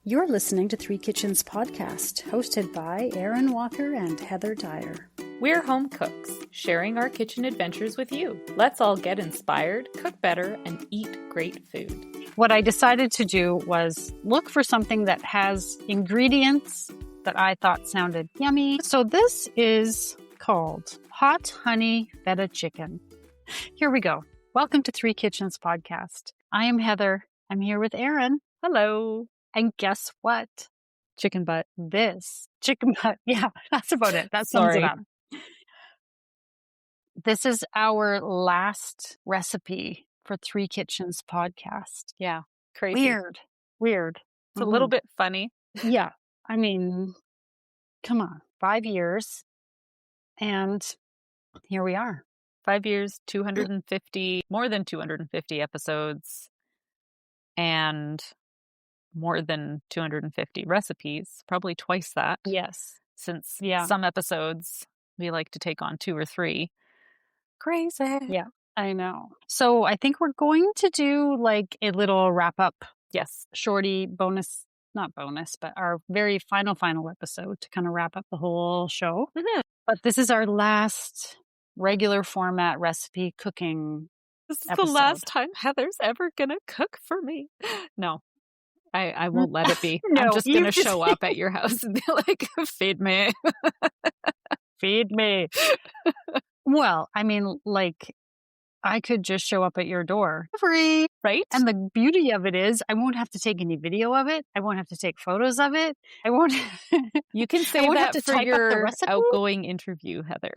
You're listening to Three Kitchens podcast, hosted by Aaron Walker and Heather Dyer. We're home cooks, sharing our kitchen adventures with you. Let's all get inspired, cook better, and eat great food. What I decided to do was look for something that has ingredients that I thought sounded yummy. So this is called Hot Honey Feta Chicken. Here we go. Welcome to Three Kitchens podcast. I am Heather. I'm here with Aaron. Hello. And guess what? Chicken butt. This chicken butt. Yeah, that's about it. That sums it up. This is our last recipe for Three Kitchens podcast. Yeah, crazy. Weird. It's a little bit funny. Yeah. I mean, come on. 5 years. And here we are. 5 years, 250, more than 250 episodes, and more than 250 recipes, probably twice that. Yes. Since some episodes we like to take on 2 or 3. Crazy. Yeah, I know. So I think we're going to do like a little wrap up. Yes. Shorty bonus, not bonus, but our very final episode to kind of wrap up the whole show. Mm-hmm. But this is our last regular format recipe cooking This is episode. the last time Heather's ever going to cook for me. No. I won't let it be. No, I'm just going to show up at your house and be like, feed me. Feed me. Well, I mean, like, I could just show up at your door. Free. Right? And the beauty of it is I won't have to take any video of it. I won't have to take photos of it. I won't. You can save that for your outgoing interview, Heather.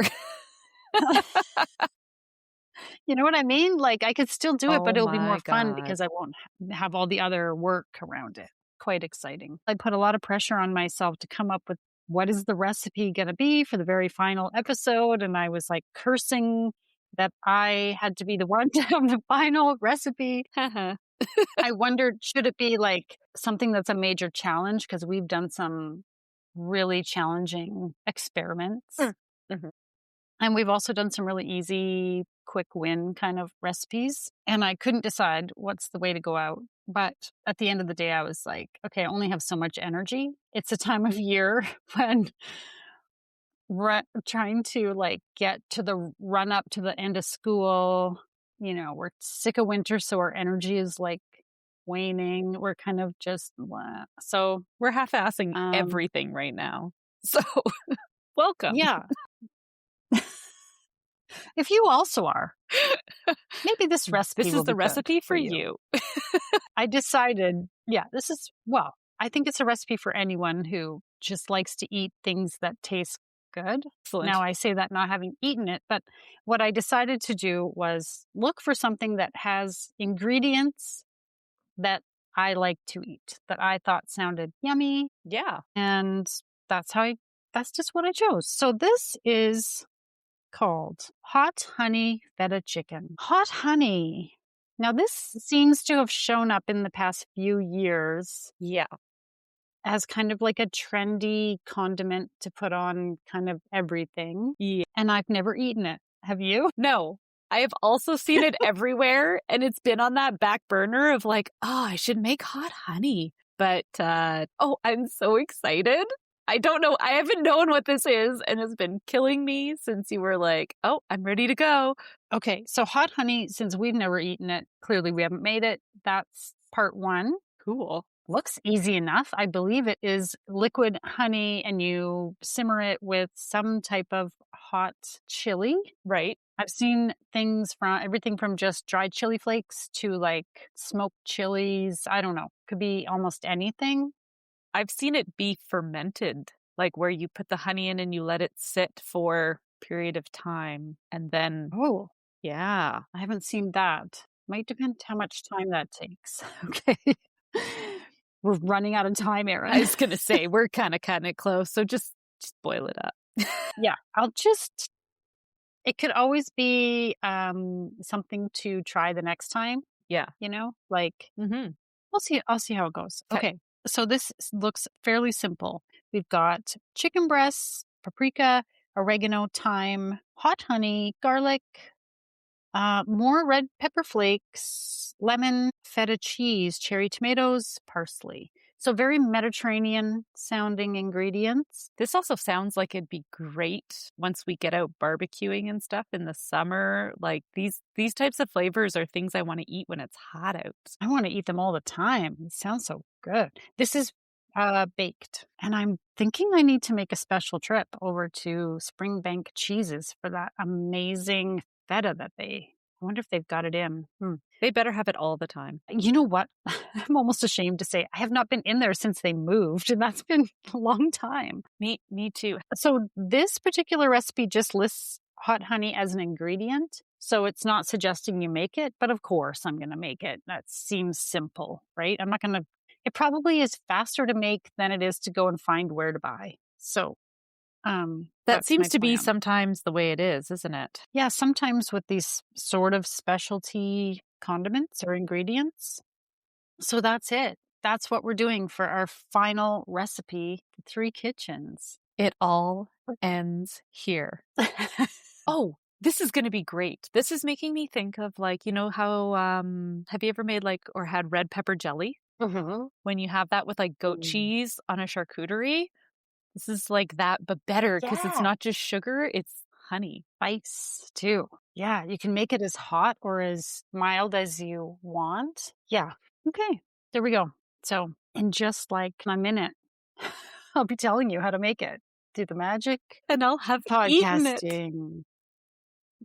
You know what I mean? Like, I could still do it, but it'll be more fun God. because I won't have all the other work around it. Quite exciting. I put a lot of pressure on myself to come up with what is the recipe going to be for the very final episode. And I was like cursing that I had to be the one to have the final recipe. I wondered, should it be like something that's a major challenge? Because we've done some really challenging experiments. Mm-hmm. And we've also done some really easy, quick win kind of recipes. And I couldn't decide what's the way to go out. But at the end of the day, I was like, okay, I only have so much energy. It's a time of year when we're trying to like get to the run up to the end of school. You know, we're sick of winter, so our energy is like waning. We're kind of just, so we're half-assing everything right now. So welcome. Yeah. If you also are, maybe this recipe This is the recipe for you. I decided, I think it's a recipe for anyone who just likes to eat things that taste good. Excellent. Now, I say that not having eaten it, but what I decided to do was look for something that has ingredients that I like to eat, that I thought sounded yummy. Yeah. And that's just what I chose. So this is called Hot Honey Feta Chicken. Hot honey. Now, this seems to have shown up in the past few years. Yeah. As kind of like a trendy condiment to put on kind of everything. Yeah. And I've never eaten it. Have you? No. I have also seen it everywhere, and it's been on that back burner of like, oh, I should make hot honey. But, I'm so excited. I don't know. I haven't known what this is, and it's been killing me since you were like, oh, I'm ready to go. Okay, so hot honey, since we've never eaten it, clearly we haven't made it. That's part 1. Cool. Looks easy enough. I believe it is liquid honey, and you simmer it with some type of hot chili. Right. I've seen things from everything from just dried chili flakes to like smoked chilies. I don't know. Could be almost anything. I've seen it be fermented, like where you put the honey in and you let it sit for a period of time. And then, yeah, I haven't seen that. Might depend how much time that takes. Okay. We're running out of time, Aaron. I was going to say, we're kind of close. So just boil it up. Yeah, it could always be something to try the next time. Yeah. You know, like, I'll see how it goes. Okay. So this looks fairly simple. We've got chicken breasts, paprika, oregano, thyme, hot honey, garlic, more red pepper flakes, lemon, feta cheese, cherry tomatoes, parsley. So very Mediterranean sounding ingredients. This also sounds like it'd be great once we get out barbecuing and stuff in the summer. Like these types of flavors are things I want to eat when it's hot out. I want to eat them all the time. It sounds so good. This is baked, and I'm thinking I need to make a special trip over to Springbank Cheeses for that amazing feta that I wonder if they've got it in. They better have it all the time. You know what? I'm almost ashamed to say I have not been in there since they moved, and that's been a long time. Me too. So this particular recipe just lists hot honey as an ingredient. So it's not suggesting you make it, but of course I'm going to make it. That seems simple, right? I'm not going to, it probably is faster to make than it is to go and find where to buy. So that that's seems my to be plan. sometimes the way it is, isn't it? Yeah, sometimes with these sort of specialty condiments or ingredients. So that's it. That's what we're doing for our final recipe, Three Kitchens. It all ends here. Oh, this is going to be great. This is making me think of like, you know how, have you ever made like, or had red pepper jelly? Mm-hmm. When you have that with like goat cheese on a charcuterie, this is like that, but better because it's not just sugar, it's honey. Spice too. Yeah, you can make it as hot or as mild as you want. Yeah. Okay, there we go. So in just like a minute, I'll be telling you how to make it through the magic And I'll have eaten it. podcasting.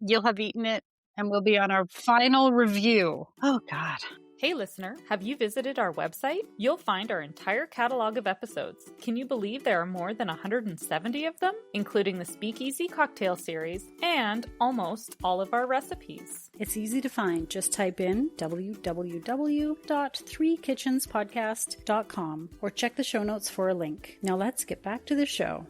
You'll have eaten it, and we'll be on our final review. Oh, God. Hey listener, have you visited our website? You'll find our entire catalog of episodes. Can you believe there are more than 170 of them, including the Speakeasy Cocktail Series and almost all of our recipes? It's easy to find. Just type in www.threekitchenspodcast.com or check the show notes for a link. Now let's get back to the show.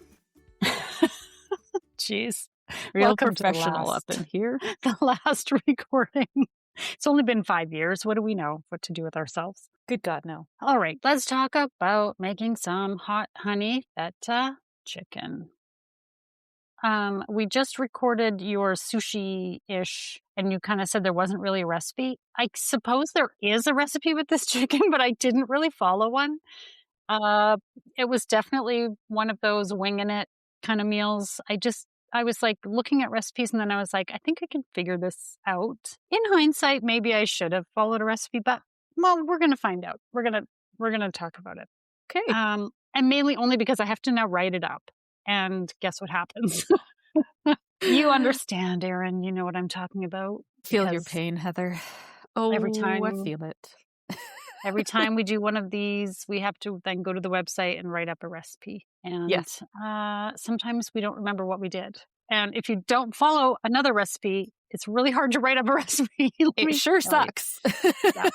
Jeez. Real Welcome professional up in here. The last recording. It's only been 5 years. What do we know what to do with ourselves? Good God, no. All right, let's talk about making some hot honey feta chicken. We just recorded your sushi-ish, and you kind of said there wasn't really a recipe. I suppose there is a recipe with this chicken, but I didn't really follow one. It was definitely one of those winging it kind of meals. I was like looking at recipes, and then I was like, I think I can figure this out. In hindsight, maybe I should have followed a recipe, but well, we're gonna find out. We're gonna talk about it. Okay. And mainly only because I have to now write it up. And guess what happens? You understand, Erin. You know what I'm talking about. Feel your pain, Heather. Oh, every time I feel it. Every time we do one of these, we have to then go to the website and write up a recipe. And yes. Sometimes we don't remember what we did. And if you don't follow another recipe, it's really hard to write up a recipe. It sure sucks. Yeah.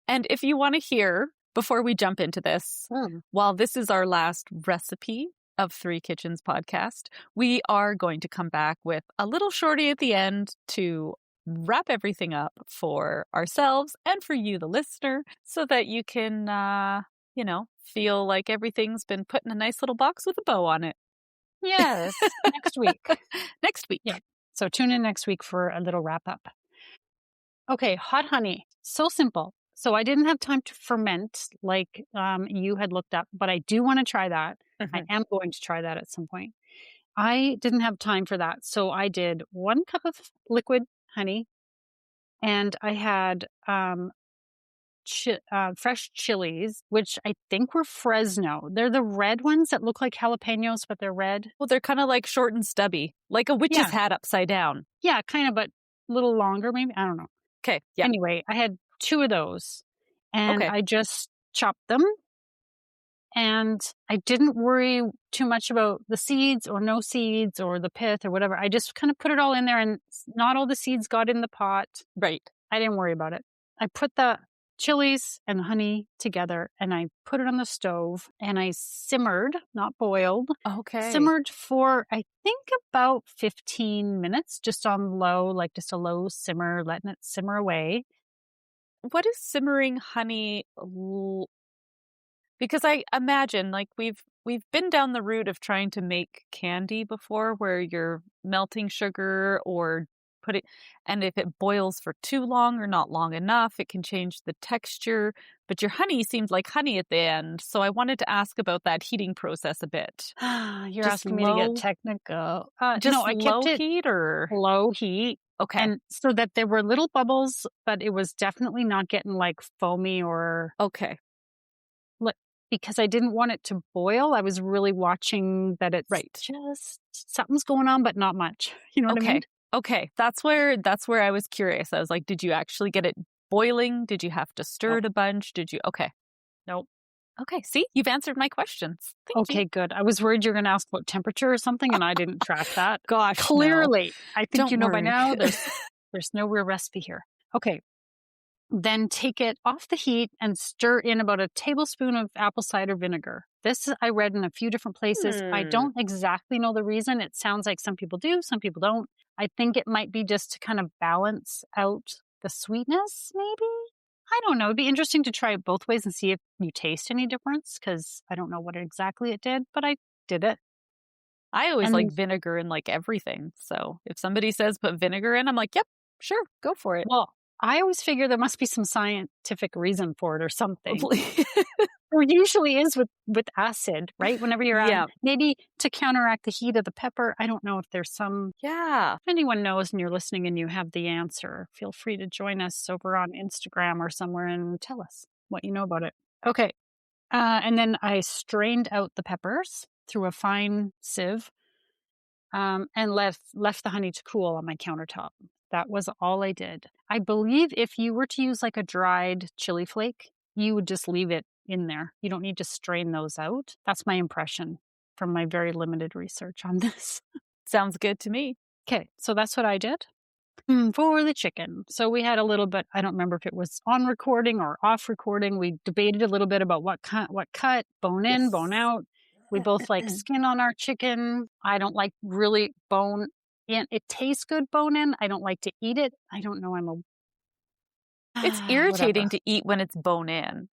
And if you want to hear, before we jump into this, while this is our last recipe of Three Kitchens podcast, we are going to come back with a little shorty at the end to wrap everything up for ourselves and for you, the listener, so that you can, feel like everything's been put in a nice little box with a bow on it. Yes, next week. Next week. Yeah. So tune in next week for a little wrap up. Okay, hot honey. So simple. So I didn't have time to ferment like you had looked up, but I do want to try that. Mm-hmm. I am going to try that at some point. I didn't have time for that. So I did 1 cup of liquid honey, and I had fresh chilies, which I think were Fresno. They're the red ones that look like jalapenos, but they're red. Well, they're kind of like short and stubby, like a witch's hat upside down. Yeah, kind of, but a little longer maybe. I don't know. Okay, yeah. Anyway, I had 2 of those, and I just chopped them. And I didn't worry too much about the seeds or no seeds or the pith or whatever. I just kind of put it all in there, and not all the seeds got in the pot. Right. I didn't worry about it. I put the chilies and honey together, and I put it on the stove, and I simmered, not boiled. Okay. Simmered for, I think, about 15 minutes, just on low, like just a low simmer, letting it simmer away. What is simmering honey? Because I imagine, like, we've been down the route of trying to make candy before, where you're melting sugar or put it, and if it boils for too long or not long enough, it can change the texture. But your honey seemed like honey at the end. So I wanted to ask about that heating process a bit. You're Just asking me to get low, technical. No, just I kept low it heat or low heat. okay. And so that there were little bubbles, but it was definitely not getting like foamy or Okay. like, because I didn't want it to boil. I was really watching that it's Right. just something's going on, but not much. You know what I mean? Okay. Okay. That's where I was curious. I was like, did you actually get it boiling? Did you have to stir No, it a bunch? Did you? Okay. nope. Okay. See, you've answered my questions. Thank you. Okay, good. I was worried you're going to ask about temperature or something, and I didn't track that. Gosh, no. Clearly, I think Don't you know by worry. now. There's no real recipe here. Okay, then take it off the heat and stir in about a tablespoon of apple cider vinegar. This I read in a few different places. I don't exactly know the reason. It sounds like some people do, some people don't. I think it might be just to kind of balance out the sweetness, maybe. I don't know. It'd be interesting to try it both ways and see if you taste any difference, because I don't know what exactly it did, but I did it. I always like And vinegar in like everything. So if somebody says put vinegar in, I'm like, yep, sure, go for it. well, I always figure there must be some scientific reason for it or something. Hopefully. There usually is with acid, right? Whenever you're Yeah. maybe to counteract the heat of the pepper. I don't know if there's some. Yeah. If anyone knows and you're listening and you have the answer, feel free to join us over on Instagram or somewhere and tell us what you know about it. Okay. And then I strained out the peppers through a fine sieve, and left the honey to cool on my countertop. That was all I did. I believe if you were to use like a dried chili flake, you would just leave it in there. You don't need to strain those out. That's my impression from my very limited research on this. Sounds good to me. Okay, so that's what I did. For the chicken. So we had a little bit, I don't remember if it was on recording or off recording. We debated a little bit about what cut, bone in, bone Yes. out. We both like skin on our chicken. I don't like really bone in. It tastes good bone in. I don't like to eat it. I don't know. It's irritating whatever. to eat when it's bone in,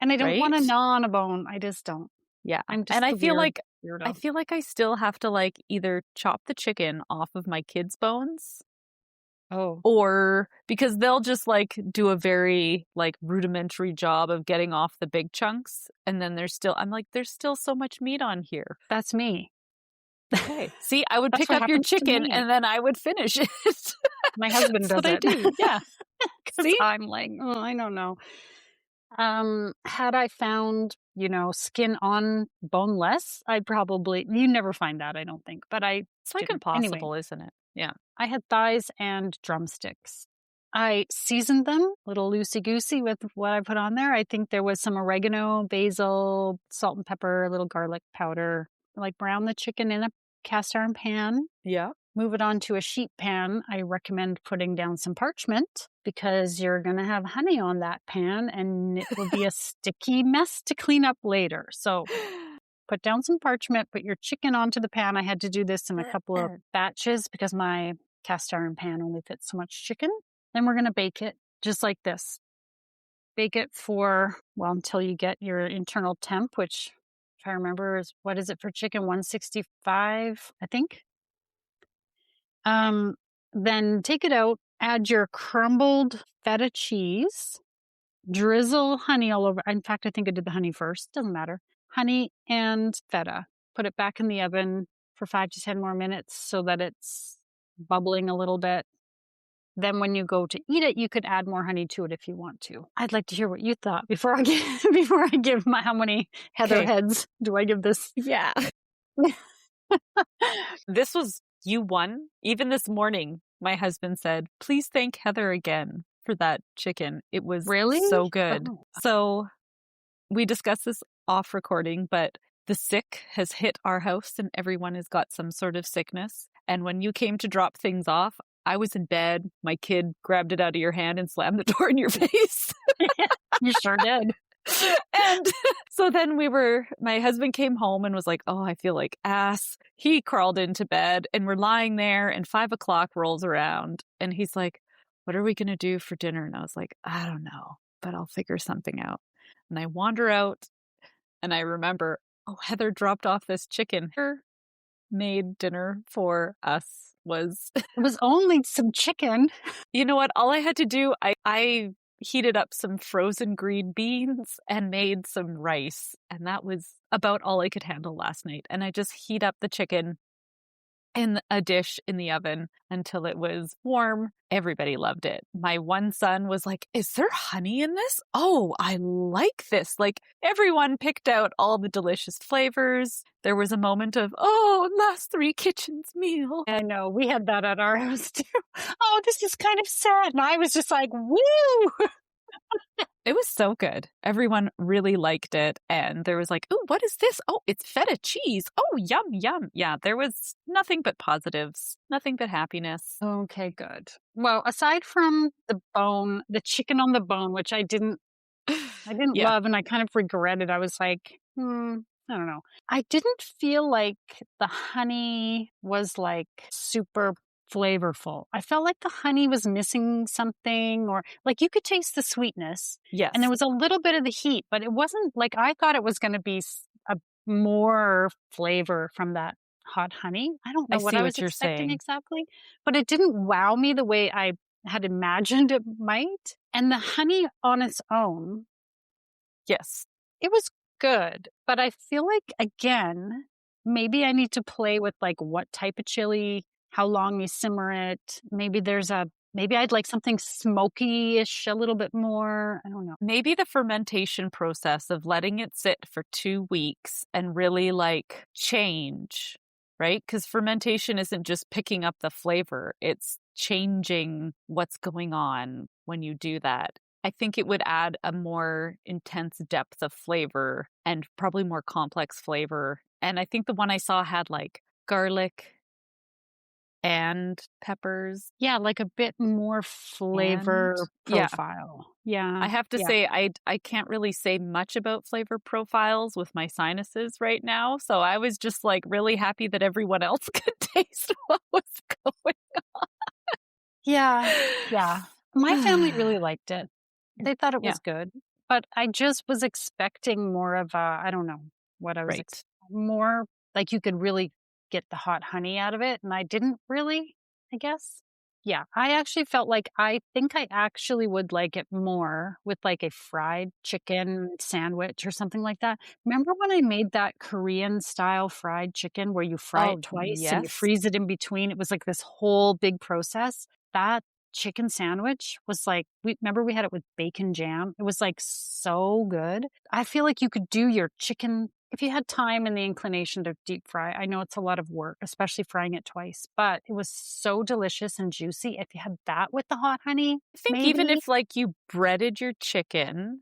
And I don't want to right? gnaw on a bone. I just don't. Yeah. I'm just And I the feel like weirdo. I still have to like either chop the chicken off of my kids' bones Oh, or because they'll just like do a very like rudimentary job of getting off the big chunks and then I'm like there's still so much meat on here. that's me. Okay. See, I would That's pick what up your happens to chicken me. and then I would finish it. My husband That's does what I it. do. Yeah. Because See? I'm like, oh, I don't know. Had I found, skin on boneless, you never find that, I don't think, but I It's like didn't. Anyway, impossible, isn't it? Yeah. I had thighs and drumsticks. I seasoned them a little loosey-goosey with what I put on there. I think there was some oregano, basil, salt and pepper, a little garlic powder. Like brown the chicken in a cast iron pan. Yeah. Move it onto a sheet pan. I recommend putting down some parchment because you're going to have honey on that pan and it will be a sticky mess to clean up later. So put down some parchment, put your chicken onto the pan. I had to do this in a couple of batches because my cast iron pan only fits so much chicken. Then we're going to bake it just like this. Bake it until you get your internal temp, which if I remember what is it for chicken? 165, I think. Then take it out, add your crumbled feta cheese, drizzle honey all over. In fact, I think I did the honey first. Doesn't matter. Honey and feta. Put it back in the oven for 5 to 10 more minutes so that it's bubbling a little bit. Then when you go to eat it, you could add more honey to it if you want to. I'd like to hear what you thought before I give how many Heather Okay. heads do I give this? Yeah. This was you won. Even this morning, my husband said, please thank Heather again for that chicken. It was Really? so good. Oh. So we discussed this off recording, but the sick has hit our house and everyone has got some sort of sickness. And when you came to drop things off, I was in bed. My kid grabbed it out of your hand and slammed the door in your face. You sure did. And so then my husband came home and was like, oh, I feel like ass. He crawled into bed and we're lying there and 5:00 rolls around and he's like, what are we going to do for dinner? And I was like, I don't know, but I'll figure something out. And I wander out and I remember, oh, Heather dropped off this chicken. made dinner for us was, It was only some chicken. you know what? All I had to do, I heated up some frozen green beans and made some rice. And that was about all I could handle last night. And I just heat up the chicken in a dish in the oven until it was warm. Everybody loved it. My one son was like, "Is there honey in this? Oh, I like this." Like everyone picked out all the delicious flavors. There was a moment of, oh, last three kitchens meal. I know, we had that at our house too. Oh, this is kind of sad. And I was just like, woo! It was so good. Everyone really liked it. And there was like, oh, what is this? Oh, it's feta cheese. Oh, yum, yum. Yeah, there was nothing but positives, nothing but happiness. Okay, good. Well, aside from the chicken on the bone, which I didn't Yeah. love and I kind of regretted. I was like, I don't know. I didn't feel like the honey was like super flavorful. I felt like the honey was missing something, or like you could taste the sweetness Yes. and there was a little bit of the heat, but it wasn't like I thought it was going to be a more flavor from that hot honey. I don't I know what see I was what you're expecting saying. exactly, but it didn't wow me the way I had imagined it might. And the honey on its own, Yes. it was good, but I feel like, again, maybe I need to play with like what type of chili, how long you simmer it. Maybe I'd like something smoky-ish a little bit more. I don't know. Maybe the fermentation process of letting it sit for 2 weeks and really like change, right? Because fermentation isn't just picking up the flavor, it's changing what's going on when you do that. I think it would add a more intense depth of flavor and probably more complex flavor. And I think the one I saw had like garlic and peppers. Yeah, like a bit more And flavor yeah, profile. Yeah. I have to Yeah. say I can't really say much about flavor profiles with my sinuses right now. So I was just like really happy that everyone else could taste what was going. Yeah. Yeah. My family really liked it. They thought it Yeah, was good, but I just was expecting more of a, I don't know what I was right. more like you could really get the hot honey out of it. And I didn't really, I guess. Yeah. I actually felt like I think I actually would like it more with like a fried chicken sandwich or something like that. Remember when I made that Korean style fried chicken where you fry it Oh, twice and you yes. freeze it in between? It was like this whole big process. That chicken sandwich was like, we had it with bacon jam. It was like so good. I feel like you could do your chicken if you had time and the inclination to deep fry. I know it's a lot of work, especially frying it twice, but it was so delicious and juicy. If you had that with the hot honey, I think even maybe. if like you breaded your chicken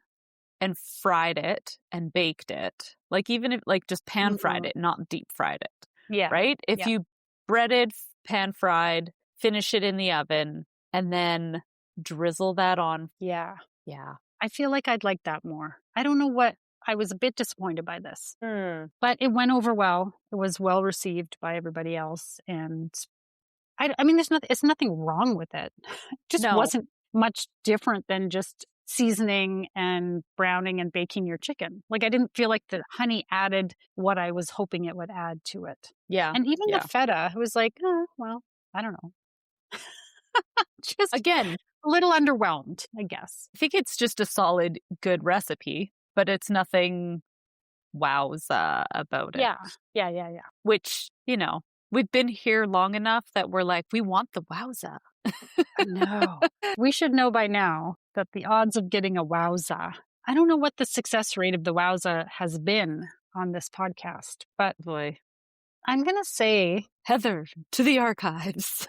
and fried it and baked it, like even if like just pan fried Mhm. it, not deep fried it, Yeah. right? If Yeah. you breaded, pan fried, finish it in the oven, and then drizzle that on. Yeah. Yeah. I feel like I'd like that more. I don't know what, I was a bit disappointed by this, but it went over well. It was well received by everybody else. And I mean, it's nothing wrong with it. It just No. wasn't much different than just seasoning and browning and baking your chicken. Like I didn't feel like the honey added what I was hoping it would add to it. Yeah. And even the Yeah. feta, it was like, oh, well, I don't know. Just Again, a little underwhelmed, I guess. I think it's just a solid, good recipe, but it's nothing wowza about it. Yeah. Yeah. Yeah. Yeah. Which, we've been here long enough that we're like, we want the wowza. I know. We should know by now that the odds of getting a wowza, I don't know what the success rate of the wowza has been on this podcast, but Boy. I'm going to say Heather, to the archives.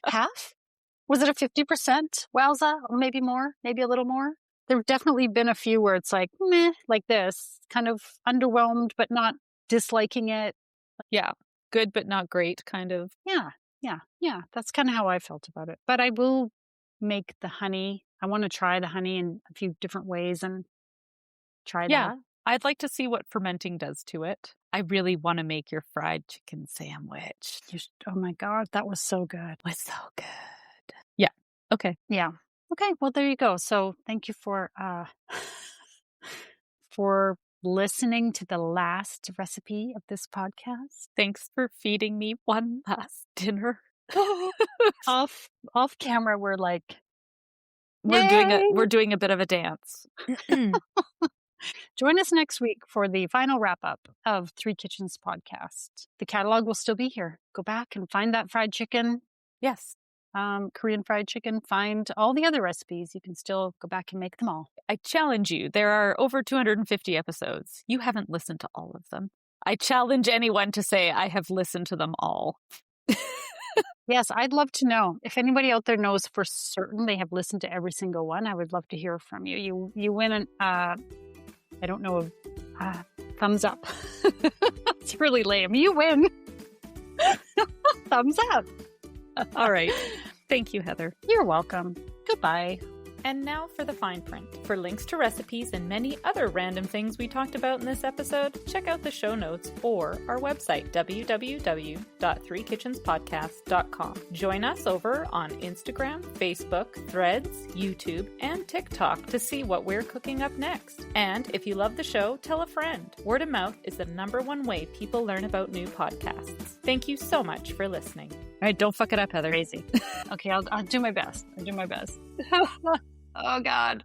half. Was it a 50% wowza? Or maybe more, maybe a little more. There have definitely been a few where it's like, meh, like this, kind of underwhelmed, but not disliking it. Yeah. Good, but not great, kind of. Yeah, yeah, yeah. That's kind of how I felt about it. But I will make the honey. I want to try the honey in a few different ways and try that. Yeah. I'd like to see what fermenting does to it. I really want to make your fried chicken sandwich. Oh my God, that was so good. It was so good. Yeah. Okay. Yeah. Okay. Well, there you go. So thank you for listening to the last recipe of this podcast. Thanks for feeding me one last dinner. Off camera, we're like, we're doing a bit of a dance. Join us next week for the final wrap up of Three Kitchens podcast. The catalog will still be here. Go back and find that fried chicken. Yes. Korean fried chicken. Find all the other recipes. You can still go back and make them all. I challenge you. There are over 250 episodes. You haven't listened to all of them. I challenge anyone to say I have listened to them all. Yes, I'd love to know. If anybody out there knows for certain they have listened to every single one, I would love to hear from you. You win an, I don't know, thumbs up. It's really lame. You win. Thumbs up. All right. Thank you, Heather. You're welcome. Goodbye. And now for the fine print. For links to recipes and many other random things we talked about in this episode, check out the show notes or our website, www.threekitchenspodcast.com. Join us over on Instagram, Facebook, Threads, YouTube, and TikTok to see what we're cooking up next. And if you love the show, tell a friend. Word of mouth is the #1 way people learn about new podcasts. Thank you so much for listening. All right, don't fuck it up, Heather. Crazy. Okay, I'll do my best. Oh, God.